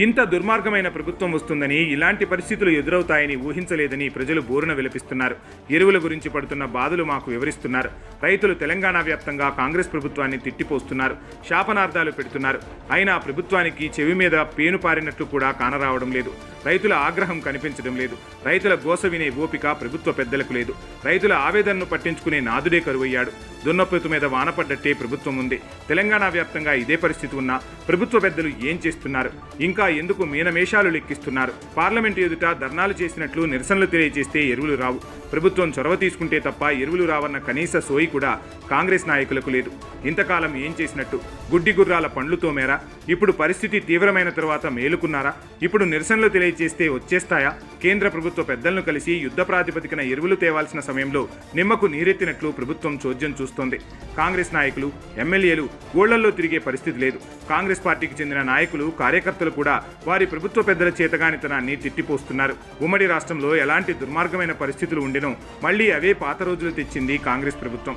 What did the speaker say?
ఇంత దుర్మార్గమైన ప్రభుత్వం వస్తుందని, ఇలాంటి పరిస్థితులు ఎదురవుతాయని ఊహించలేదని ప్రజలు బోరున విలపిస్తున్నారు. ఎరువుల గురించి పడుతున్న బాధలు మాకు వివరిస్తున్నారు. రైతులు తెలంగాణ వ్యాప్తంగా కాంగ్రెస్ ప్రభుత్వాన్ని తిట్టిపోస్తున్నారు, శాపనార్థాలు పెడుతున్నారు. అయినా ప్రభుత్వానికి చెవి మీద పేను పారినట్లు కూడా కానరావడం లేదు. రైతుల ఆగ్రహం కనిపించడం లేదు. రైతుల గోస వినే ఓపిక ప్రభుత్వ పెద్దలకు లేదు. రైతుల ఆవేదనను పట్టించుకునే నాదుడే కరువయ్యాడు. దున్నపోతు మీద వానపడ్డట్టే ప్రభుత్వం ఉంది. తెలంగాణ వ్యాప్తంగా ఇదే పరిస్థితి ఉన్నా ప్రభుత్వ పెద్దలు ఏం చేస్తున్నారు? ఇంకా ఎందుకు మీనమేషాలు లెక్కిస్తున్నారు? పార్లమెంటు ఎదుట ధర్నాలు చేసినట్లు నిరసనలు తెలియజేస్తే ఎరువులు రావు. ప్రభుత్వం చొరవ తీసుకుంటే తప్ప ఎరువులు రావన్న కనీస సోయి కూడా కాంగ్రెస్ నాయకులకు లేదు. ఇంతకాలం ఏం చేసినట్టు? గుడ్డి గుర్రాల పండ్లుతో మేరా? ఇప్పుడు పరిస్థితి తీవ్రమైన తరువాత మేలుకున్నారా? ఇప్పుడు నిరసనలు తెలియజేస్తే వచ్చేస్తాయా? కేంద్ర ప్రభుత్వ పెద్దలను కలిసి యుద్ధ ప్రాతిపదికన ఎరువులు తేవాల్సిన సమయంలో నిమ్మకు నీరెత్తినట్లు ప్రభుత్వం చోద్యం చూస్తోంది. కాంగ్రెస్ నాయకులు, ఎమ్మెల్యేలు ఊళ్లల్లో తిరిగే పరిస్థితి లేదు. కాంగ్రెస్ పార్టీకి చెందిన నాయకులు, కార్యకర్తలు కూడా వారి ప్రభుత్వ పెద్దల చేతగానితనాన్ని తిట్టిపోస్తున్నారు. ఉమ్మడి రాష్ట్రంలో ఎలాంటి దుర్మార్గమైన పరిస్థితులు ఉండినో మళ్లీ అవే పాత రోజులు తెచ్చింది కాంగ్రెస్ ప్రభుత్వం.